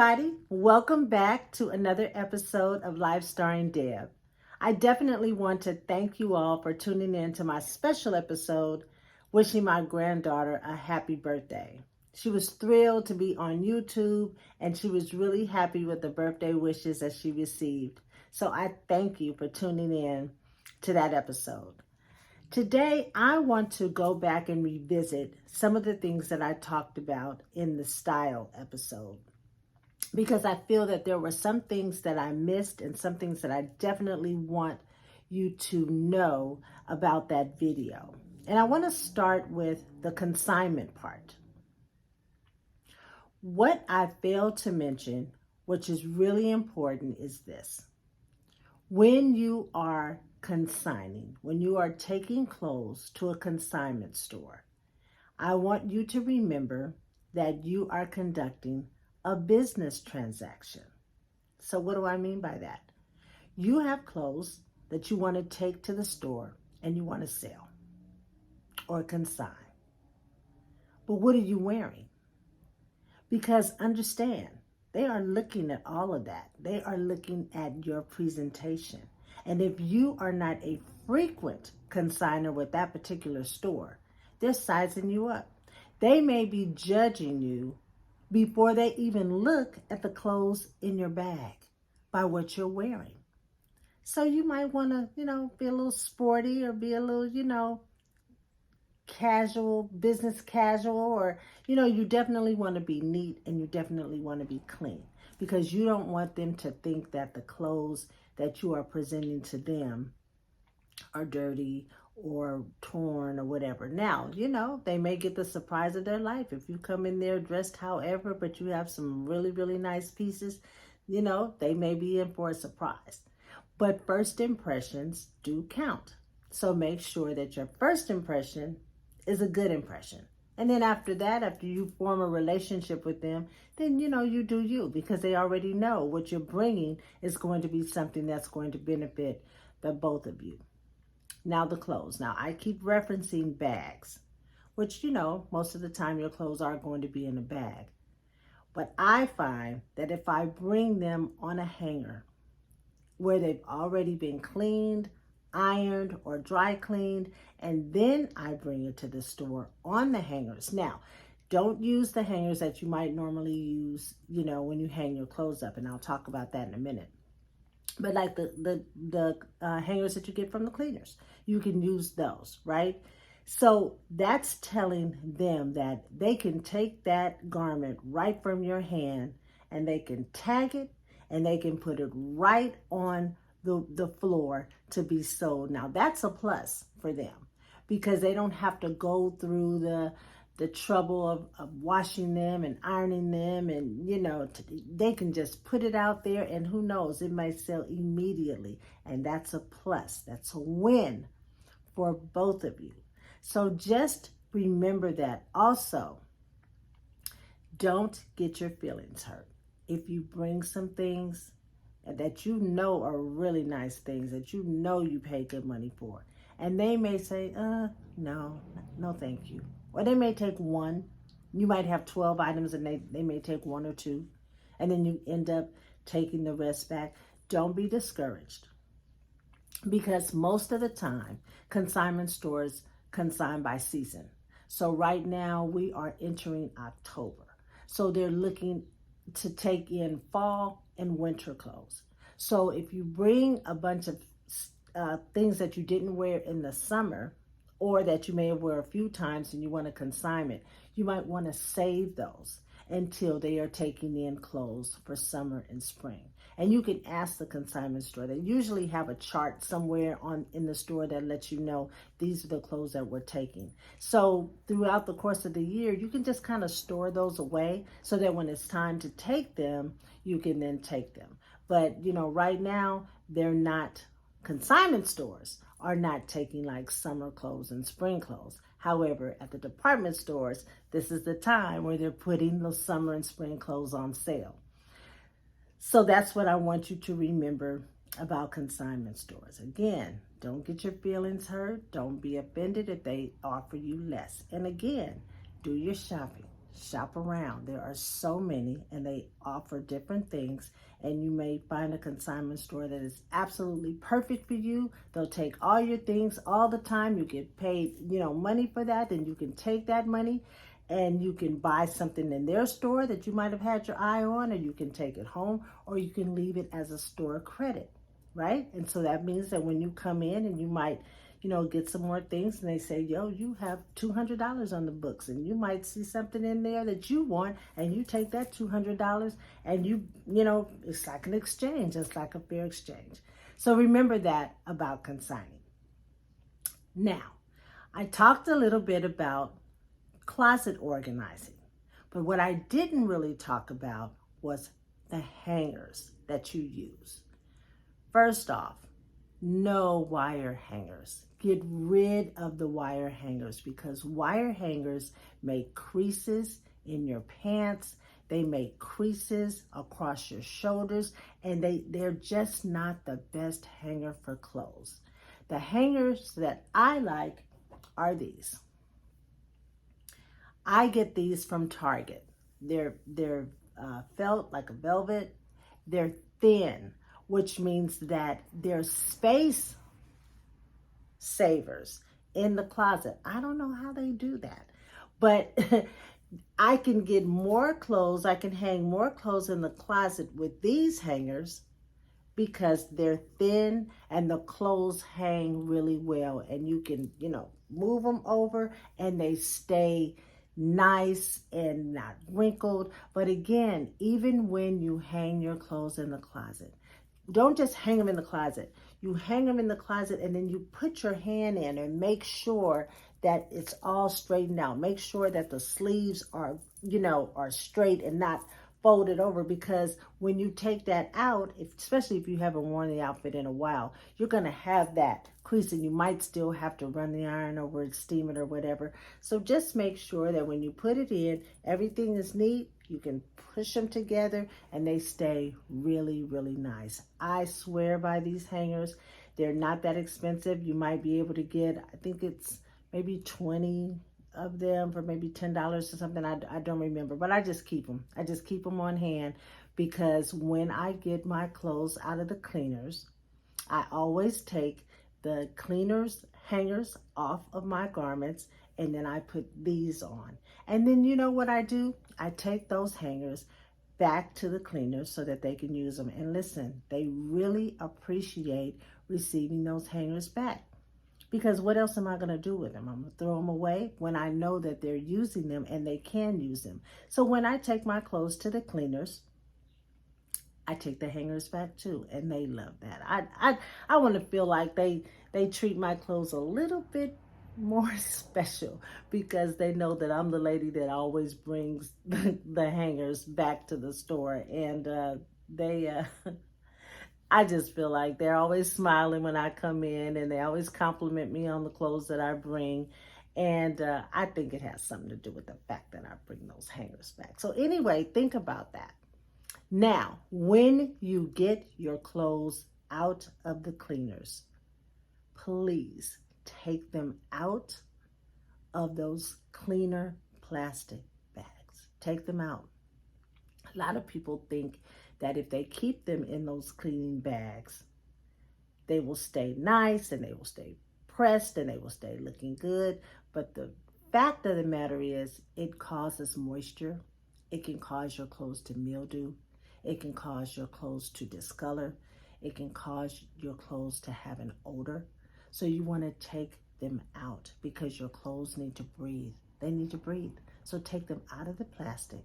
everybody. Welcome back to another episode of Life Starring Deb. I definitely want to thank you all for tuning in to my special episode, wishing my granddaughter a happy birthday. She was thrilled to be on YouTube and she was really happy with the birthday wishes that she received. So I thank you for tuning in to that episode. Today, I want to go back and revisit some of the things that I talked about in the style episode, because I feel that there were some things that I missed and some things that I definitely want you to know about that video. And I want to start with the consignment part. What I failed to mention, which is really important, is this. When you are consigning, when you are taking clothes to a consignment store, I want you to remember that you are conducting a business transaction. So what do I mean by that? You have clothes that you want to take to the store and you want to sell or consign. But what are you wearing? Because understand, they are looking at all of that. They are looking at your presentation. And if you are not a frequent consigner with that particular store, they're sizing you up. They may be judging you before they even look at the clothes in your bag by what you're wearing. So you might want to, be a little sporty or be a little, casual, business casual, or, you definitely want to be neat and you definitely want to be clean, because you don't want them to think that the clothes that you are presenting to them are dirty or torn or whatever. Now, they may get the surprise of their life if you come in there dressed however, but you have some really, really nice pieces, they may be in for a surprise. But first impressions do count. So make sure that your first impression is a good impression. And then after that, after you form a relationship with them, then, you do you, because they already know what you're bringing is going to be something that's going to benefit the both of you. Now the clothes. Now I keep referencing bags, which, most of the time your clothes are going to be in a bag. But I find that if I bring them on a hanger where they've already been cleaned, ironed, or dry cleaned, and then I bring it to the store on the hangers. Now, don't use the hangers that you might normally use, when you hang your clothes up, and I'll talk about that in a minute. But like the hangers that you get from the cleaners, you can use those, right? So that's telling them that they can take that garment right from your hand and they can tag it and they can put it right on the floor to be sold. Now that's a plus for them, because they don't have to go through the trouble of washing them and ironing them, and they can just put it out there, and who knows, it might sell immediately, and that's a plus. That's a win for both of you. So just remember that. Also, don't get your feelings hurt if you bring some things that are really nice things that you pay good money for, and they may say, no thank you. Or they may take one. You might have 12 items and they may take one or two, and then you end up taking the rest back. Don't be discouraged, because most of the time consignment stores consign by season. So right now we are entering October. So they're looking to take in fall and winter clothes. So if you bring a bunch of things that you didn't wear in the summer, or that you may have wear a few times and you want a consignment, you might want to save those until they are taking in clothes for summer and spring. And you can ask the consignment store. They usually have a chart somewhere in the store that lets you know these are the clothes that we're taking. So throughout the course of the year, you can just kind of store those away so that when it's time to take them, you can then take them. But, right now, they're not, consignment stores are not taking like summer clothes and spring clothes. However, at the department stores, this is the time where they're putting those summer and spring clothes on sale. So that's what I want you to remember about consignment stores. Again, don't get your feelings hurt. Don't be offended if they offer you less. And again, do your shopping. shop around. There are so many, and they offer different things, and you may find a consignment store that is absolutely perfect for you. They'll take all your things all the time. You get paid, money for that. Then you can take that money and you can buy something in their store that you might have had your eye on, or you can take it home, or you can leave it as a store credit, right? And so that means that when you come in and you might get some more things, and they say, yo, you have $200 on the books, and you might see something in there that you want, and you take that $200 and it's like an exchange. It's like a fair exchange. So remember that about consigning. Now, I talked a little bit about closet organizing, but what I didn't really talk about was the hangers that you use. First off, no wire hangers. Get rid of the wire hangers, because wire hangers make creases in your pants. They make creases across your shoulders, and they're just not the best hanger for clothes. The hangers that I like are these. I get these from Target. They're felt like a velvet. They're thin, which means that they're space savers in the closet. I don't know how they do that, but I can get more clothes. I can hang more clothes in the closet with these hangers because they're thin and the clothes hang really well, and you can, move them over and they stay nice and not wrinkled. But again, even when you hang your clothes in the closet, don't just hang them in the closet. You hang them in the closet and then you put your hand in and make sure that it's all straightened out. Make sure that the sleeves are straight and not folded over, because when you take that out, especially if you haven't worn the outfit in a while, you're going to have that crease, and you might still have to run the iron over it, steam it or whatever. So just make sure that when you put it in, everything is neat. You can push them together and they stay really, really nice. I swear by these hangers. They're not that expensive. You might be able to get, I think it's maybe 20 of them for maybe $10 or something. I don't remember, but I just keep them. I just keep them on hand, because when I get my clothes out of the cleaners, I always take the cleaners hangers off of my garments, and then I put these on. And then you know what I do? I take those hangers back to the cleaners so that they can use them. And listen, they really appreciate receiving those hangers back. Because what else am I going to do with them? I'm going to throw them away when I know that they're using them and they can use them. So when I take my clothes to the cleaners, I take the hangers back too, and they love that. I want to feel like they treat my clothes a little bit more special, because they know that I'm the lady that always brings the hangers back to the store, and I just feel like they're always smiling when I come in, and they always compliment me on the clothes that I bring. And I think it has something to do with the fact that I bring those hangers back. So anyway, think about that. Now, when you get your clothes out of the cleaners, please take them out of those cleaner plastic bags. Take them out. A lot of people think that if they keep them in those cleaning bags, they will stay nice and they will stay pressed and they will stay looking good. But the fact of the matter is, it causes moisture. It can cause your clothes to mildew. It can cause your clothes to discolor. It can cause your clothes to have an odor. So you want to take them out, because your clothes need to breathe. They need to breathe. So take them out of the plastic,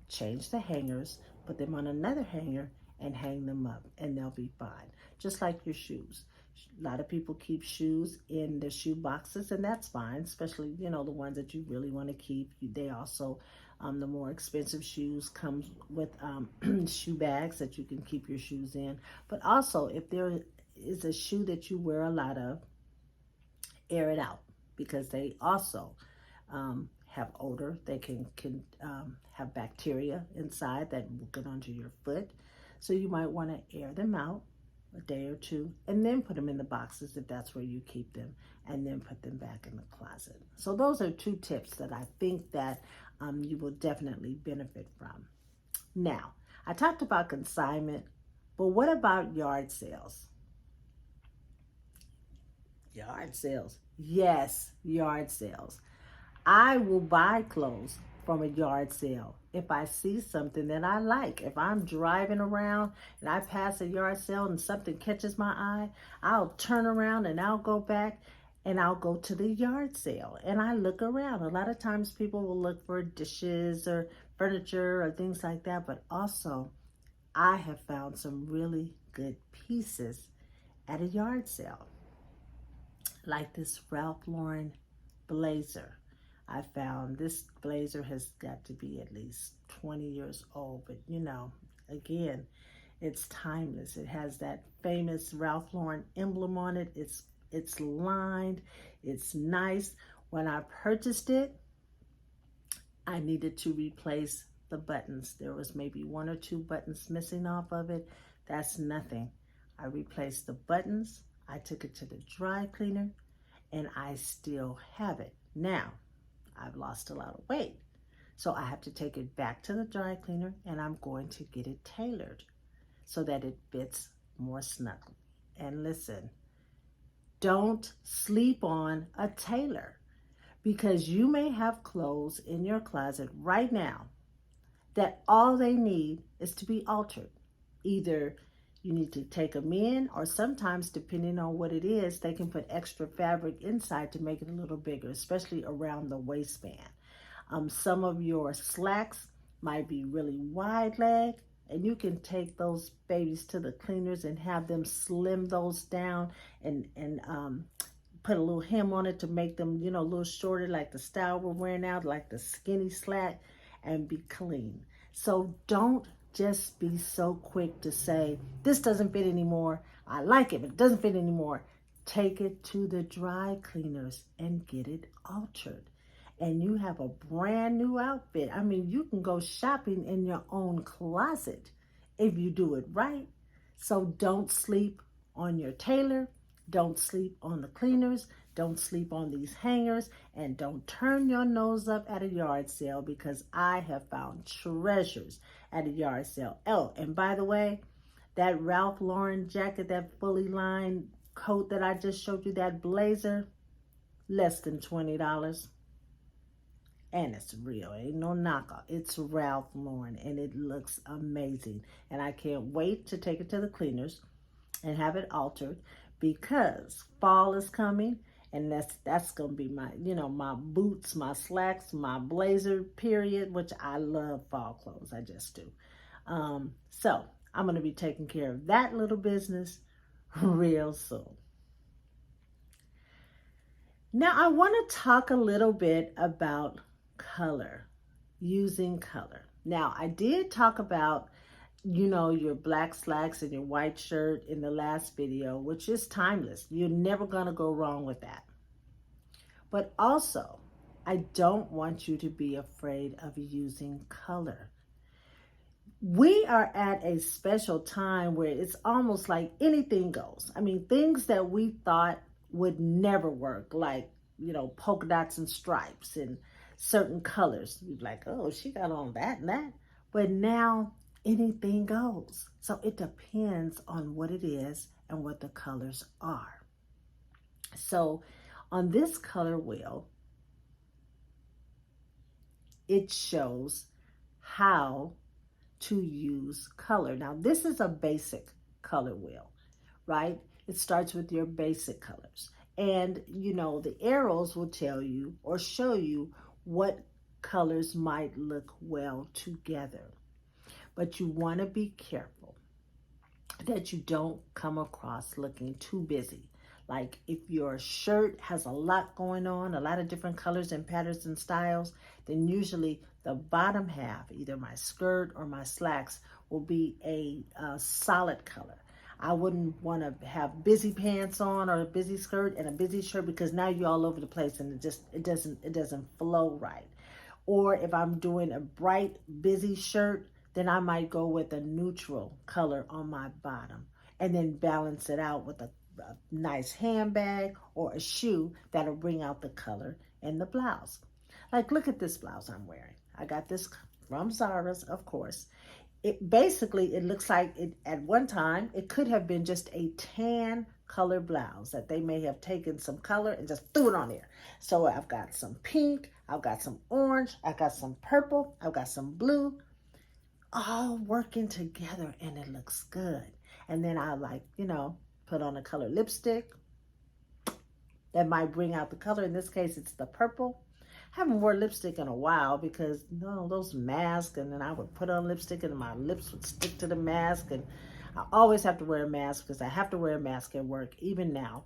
change the hangers, put them on another hanger, and hang them up, and they'll be fine. Just like your shoes. A lot of people keep shoes in their shoe boxes, and that's fine, especially, the ones that you really want to keep. They also, the more expensive shoes come with shoe bags that you can keep your shoes in. But also, if there is a shoe that you wear a lot of, air it out, because they also have odor. They can have bacteria inside that will get onto your foot. So you might want to air them out a day or two, and then put them in the boxes if that's where you keep them, and then put them back in the closet. So those are two tips that I think that you will definitely benefit from. Now, I talked about consignment, but what about yard sales? Yard sales. Yes, yard sales. I will buy clothes from a yard sale if I see something that I like. If I'm driving around and I pass a yard sale and something catches my eye, I'll turn around and I'll go back and I'll go to the yard sale and I look around. A lot of times people will look for dishes or furniture or things like that, but also I have found some really good pieces at a yard sale, like this Ralph Lauren blazer. I found this blazer has got to be at least 20 years old, but you know, again, it's timeless. It has that famous Ralph Lauren emblem on it. It's lined, it's nice. When I purchased it, I needed to replace the buttons. There was maybe 1 or 2 buttons missing off of it. That's nothing. I replaced the buttons. I took it to the dry cleaner and I still have it. Now, I've lost a lot of weight. So I have to take it back to the dry cleaner and I'm going to get it tailored so that it fits more snugly. And listen, don't sleep on a tailor, because you may have clothes in your closet right now that all they need is to be altered. Either you need to take them in, or sometimes, depending on what it is, they can put extra fabric inside to make it a little bigger, especially around the waistband. Some of your slacks might be really wide leg, and you can take those babies to the cleaners and have them slim those down and put a little hem on it to make them, you know, a little shorter, like the style we're wearing now, like the skinny slack, and be clean. So don't just be so quick to say, this doesn't fit anymore. I like it, but it doesn't fit anymore. Take it to the dry cleaners and get it altered. And you have a brand new outfit. I mean, you can go shopping in your own closet if you do it right. So don't sleep on your tailor. Don't sleep on the cleaners. Don't sleep on these hangers. And don't turn your nose up at a yard sale, because I have found treasures at a yard sale. Oh, and by the way, that Ralph Lauren jacket, that fully lined coat that I just showed you, that blazer, less than $20. And it's real. It ain't no knockoff. It's Ralph Lauren and it looks amazing. And I can't wait to take it to the cleaners and have it altered, because fall is coming and that's going to be my, you know, my boots, my slacks, my blazer period, which I love fall clothes. I just do. So I'm going to be taking care of that little business real soon. Now I want to talk a little bit about color, using color. Now I did talk about, you know, your black slacks and your white shirt in the last video, which is timeless. You're never going to go wrong with that. But also, I don't want you to be afraid of using color. We are at a special time where it's almost like anything goes. I mean, things that we thought would never work, like, you know, polka dots and stripes and certain colors. You're like, oh, she got on that and that. But now anything goes. So it depends on what it is and what the colors are. So on this color wheel, it shows how to use color. Now this is a basic color wheel, right? It starts with your basic colors. And, you know, the arrows will tell you or show you what colors might look well together. But you want to be careful that you don't come across looking too busy. Like if your shirt has a lot going on, a lot of different colors and patterns and styles, then usually the bottom half, either my skirt or my slacks, will be a solid color. I wouldn't want to have busy pants on or a busy skirt and a busy shirt, because now you're all over the place and it doesn't flow right. Or if I'm doing a bright busy shirt, then I might go with a neutral color on my bottom and then balance it out with a nice handbag or a shoe that'll bring out the color in the blouse. Like, look at this blouse I'm wearing. I got this from Zara's, of course. It looks like it at one time it could have been just a tan color blouse that they may have taken some color and just threw it on there. So I've got some pink, I've got some orange, I've got some purple, I've got some blue, all working together, and it looks good. And then I put on a color lipstick that might bring out the color. In this case, it's the purple. I haven't worn lipstick in a while because those masks, and then I would put on lipstick and my lips would stick to the mask, and I always have to wear a mask because I have to wear a mask at work even now.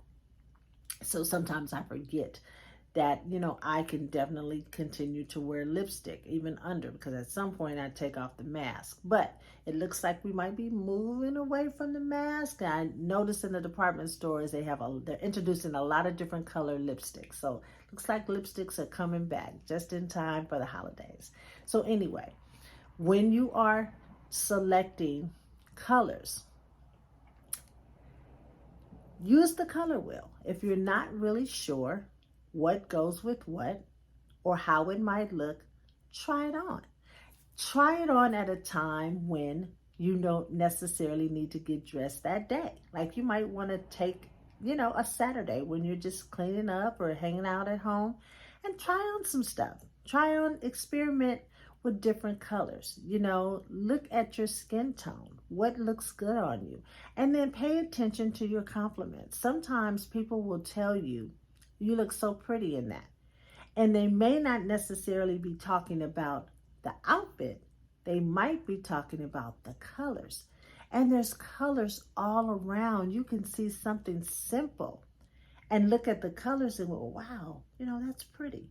So sometimes I forget that, I can definitely continue to wear lipstick even under, because at some point I take off the mask. But it looks like we might be moving away from the mask. I noticed in the department stores they're introducing a lot of different color lipsticks. So looks like lipsticks are coming back just in time for the holidays. So anyway, when you are selecting colors, use the color wheel. If you're not really sure what goes with what or how it might look, try it on. Try it on at a time when you don't necessarily need to get dressed that day. Like you might want to take, a Saturday when you're just cleaning up or hanging out at home, and try on some stuff. Experiment with different colors. Look at your skin tone. What looks good on you? And then pay attention to your compliments. Sometimes people will tell you, you look so pretty in that. And they may not necessarily be talking about the outfit. They might be talking about the colors. And there's colors all around. You can see something simple and look at the colors and go, wow, that's pretty.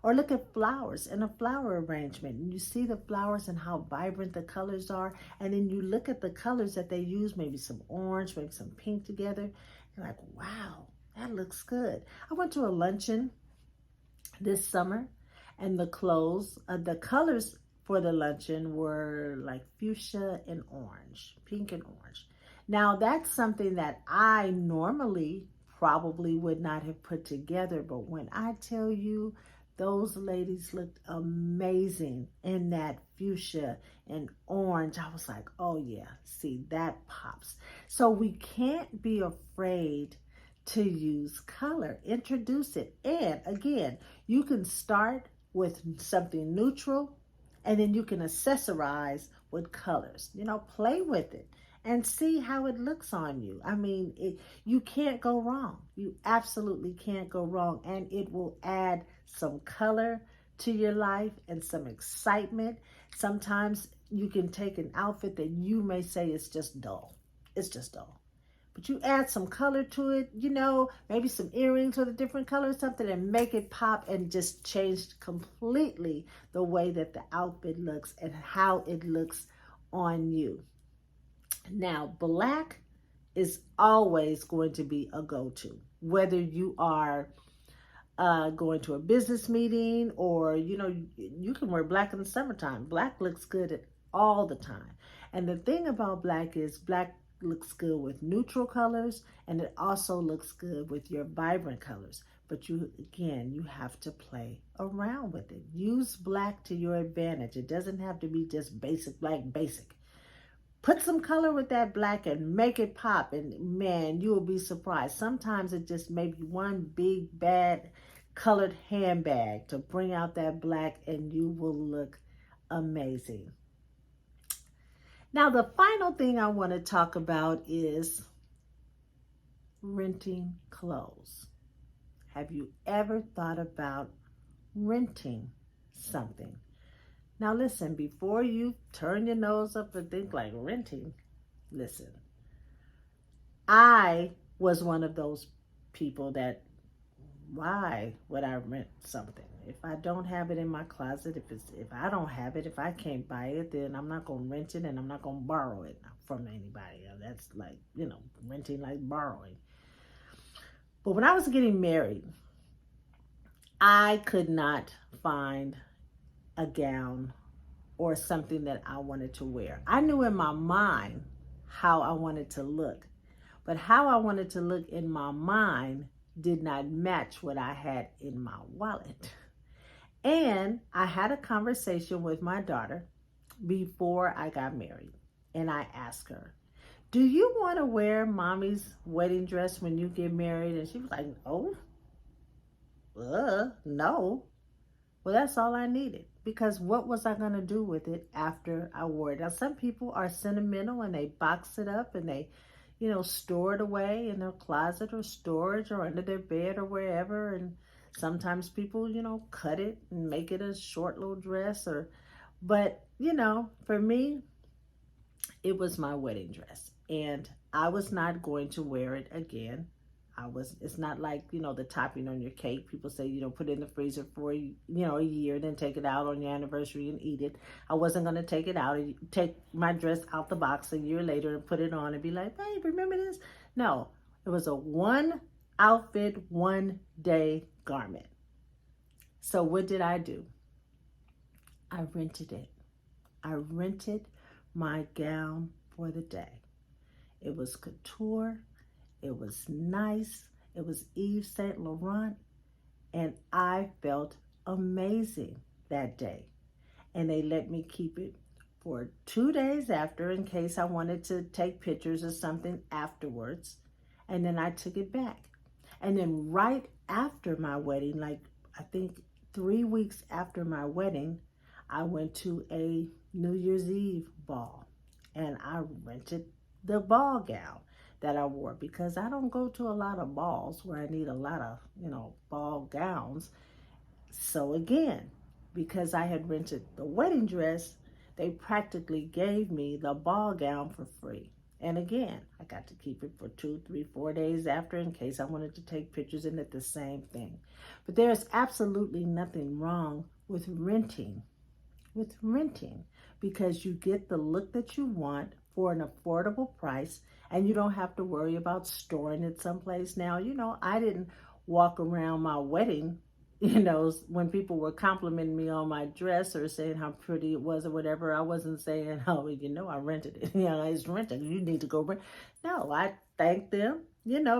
Or look at flowers and a flower arrangement, and you see the flowers and how vibrant the colors are. And then you look at the colors that they use, maybe some orange, maybe some pink together. You're like, wow, that looks good. I went to a luncheon this summer, and the colors for the luncheon were like fuchsia and orange, pink and orange. Now that's something that I normally probably would not have put together, but when I tell you, those ladies looked amazing in that fuchsia and orange, I was like, oh yeah, see, that pops. So we can't be afraid to use color. Introduce it. And again, you can start with something neutral, and then you can accessorize with colors. Play with it and see how it looks on you. I mean, you can't go wrong. You absolutely can't go wrong. And it will add some color to your life and some excitement. Sometimes you can take an outfit that you may say is just dull. It's just dull. But you add some color to it, maybe some earrings with a different color or something, and make it pop and just change completely the way that the outfit looks and how it looks on you. Now, black is always going to be a go-to, whether you are going to a business meeting or, you can wear black in the summertime. Black looks good all the time. And the thing about black is black looks good with neutral colors, and it also looks good with your vibrant colors. But you have to play around with it. Use black to your advantage. It doesn't have to be just basic black, basic. Put some color with that black and make it pop, and man, you will be surprised. Sometimes it just may be one big bad colored handbag to bring out that black, and you will look amazing. Now, the final thing I want to talk about is renting clothes. Have you ever thought about renting something? Now listen, before you turn your nose up and think like renting, listen. I was one of those people that, why would I rent something? If I don't have it in my closet, if I don't have it, if I can't buy it, then I'm not going to rent it, and I'm not going to borrow it from anybody. That's like, renting like borrowing. But when I was getting married, I could not find a gown or something that I wanted to wear. I knew in my mind how I wanted to look, but how I wanted to look in my mind did not match what I had in my wallet. And I had a conversation with my daughter before I got married. And I asked her, do you want to wear mommy's wedding dress when you get married? And she was like, oh, no. Well, that's all I needed, because what was I going to do with it after I wore it? Now, some people are sentimental and they box it up and they, store it away in their closet or storage or under their bed or wherever. And sometimes people, cut it and make it a short little dress but, for me, it was my wedding dress and I was not going to wear it again. It's not like, the topping on your cake. People say, put it in the freezer for, a year, then take it out on your anniversary and eat it. I wasn't going to take it out, take my dress out the box a year later and put it on and be like, babe, remember this? No, it was a one outfit, 1 day garment. So what did I do? I rented it. I rented my gown for the day. It was couture. It was nice. It was Yves Saint Laurent. And I felt amazing that day. And they let me keep it for 2 days after in case I wanted to take pictures or something afterwards. And then I took it back. And then right after my wedding, like I think 3 weeks after my wedding, I went to a New Year's Eve ball. And I rented the ball gown that I wore, because I don't go to a lot of balls where I need a lot of, ball gowns. So again, because I had rented the wedding dress, they practically gave me the ball gown for free. And again, I got to keep it for 2, 3, 4 days after in case I wanted to take pictures in it, the same thing. But there's absolutely nothing wrong with renting, because you get the look that you want for an affordable price, and you don't have to worry about storing it someplace. Now, I didn't walk around my wedding, when people were complimenting me on my dress or saying how pretty it was or whatever. I wasn't saying, oh, I rented it. It's rented. You need to go rent. No, I thanked them,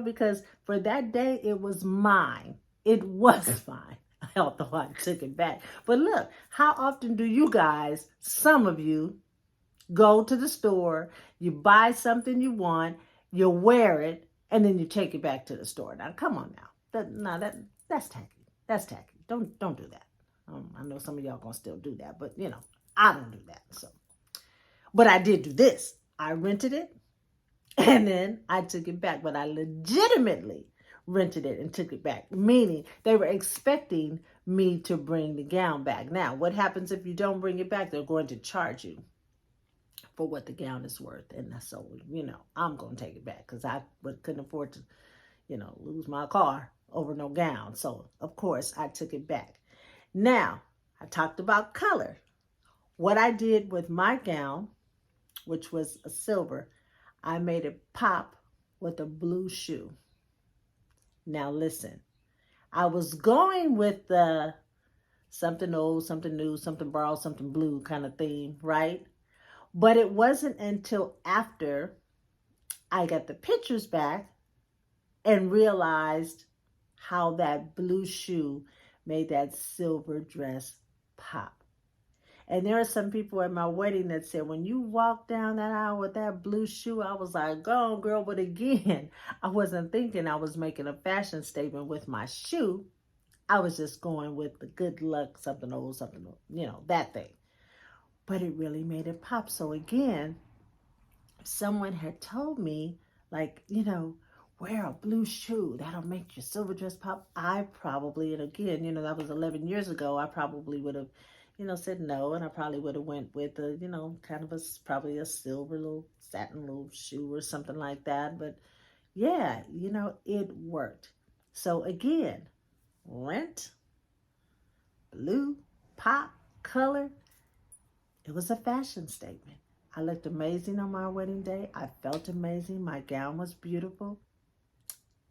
because for that day, it was mine. It was mine. Although I took it back. But look, how often do you guys, some of you, go to the store, you buy something you want, you wear it, and then you take it back to the store? Now, come on now. That's tacky. That's tacky. Don't do that. I know some of y'all gonna still do that, but I don't do that. So, but I did do this. I rented it, and then I took it back. But I legitimately rented it and took it back, meaning they were expecting me to bring the gown back. Now, what happens if you don't bring it back? They're going to charge you for what the gown is worth. And so, I'm going to take it back because I couldn't afford to, lose my car over no gown. So, of course, I took it back. Now, I talked about color. What I did with my gown, which was a silver, I made it pop with a blue shoe. Now, listen, I was going with the something old, something new, something borrowed, something blue kind of theme, right? But it wasn't until after I got the pictures back and realized how that blue shoe made that silver dress pop. And there are some people at my wedding that said, when you walked down that aisle with that blue shoe, I was like, go on, girl. But again, I wasn't thinking I was making a fashion statement with my shoe. I was just going with the good luck, something old, that thing. But it really made it pop. So again, if someone had told me, like, wear a blue shoe, that'll make your silver dress pop, I probably, and again, that was 11 years ago, I probably would have, said no, and I probably would have went with a, kind of probably a silver little satin little shoe or something like that. But yeah, it worked. So again, rent, blue, pop, color. It was a fashion statement. I looked amazing on my wedding day. I felt amazing. My gown was beautiful.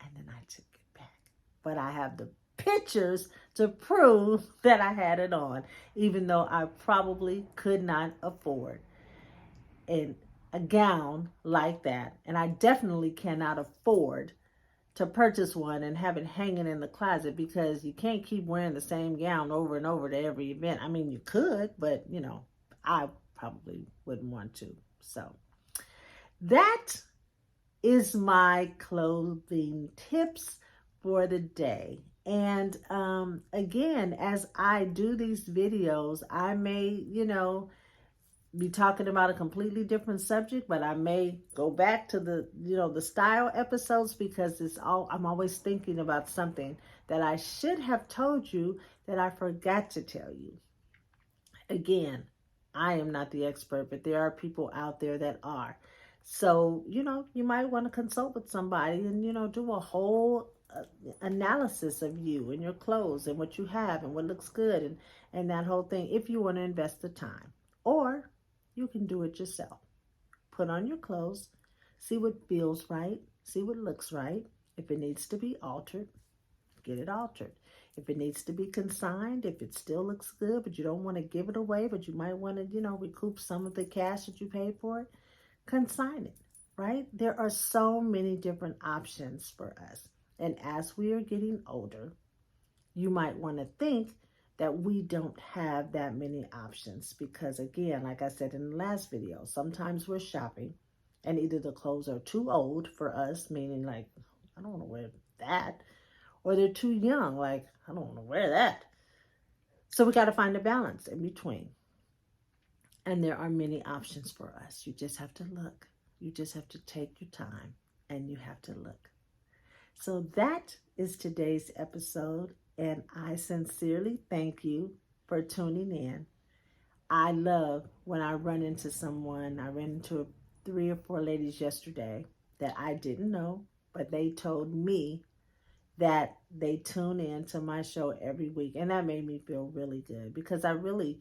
And then I took it back. But I have the pictures to prove that I had it on, even though I probably could not afford a gown like that. And I definitely cannot afford to purchase one and have it hanging in the closet, because you can't keep wearing the same gown over and over to every event. I mean, you could, but you know, I probably wouldn't want to. So that is my clothing tips for the day. And again, as I do these videos, I may, you know, be talking about a completely different subject, but I may go back to the, you know, the style episodes, because I'm always thinking about something that I should have told you that I forgot to tell you. Again, I am not the expert, but there are people out there that are. So, you know, you might want to consult with somebody and, you know, do a whole analysis of you and your clothes and what you have and what looks good and that whole thing, if you want to invest the time. Or you can do it yourself. Put on your clothes, see what feels right, see what looks right. If it needs to be altered, get it altered. If it needs to be consigned, if it still looks good, but you don't want to give it away, but you might want to, you know, recoup some of the cash that you paid for it, consign it, right? There are so many different options for us. And as we are getting older, you might want to think that we don't have that many options, because again, like I said in the last video, sometimes we're shopping and either the clothes are too old for us, meaning like, I don't want to wear that, or they're too young, like, I don't want to wear that. So we got to find a balance in between. And there are many options for us. You just have to look. You just have to take your time and you have to look. So that is today's episode, and I sincerely thank you for tuning in. I love when I run into someone. I ran into 3 or 4 ladies yesterday that I didn't know, but they told me that they tune in to my show every week, and that made me feel really good, because I really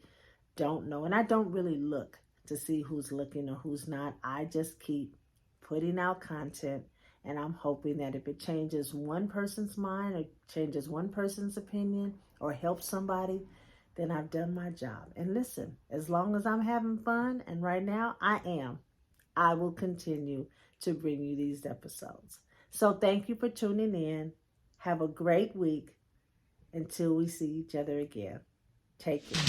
don't know, and I don't really look to see who's looking or who's not. I just keep putting out content, and I'm hoping that if it changes one person's mind or changes one person's opinion or helps somebody, then I've done my job. And listen, as long as I'm having fun, and right now I will continue to bring you these episodes. So thank you for tuning in. Have a great week until we see each other again. Take care.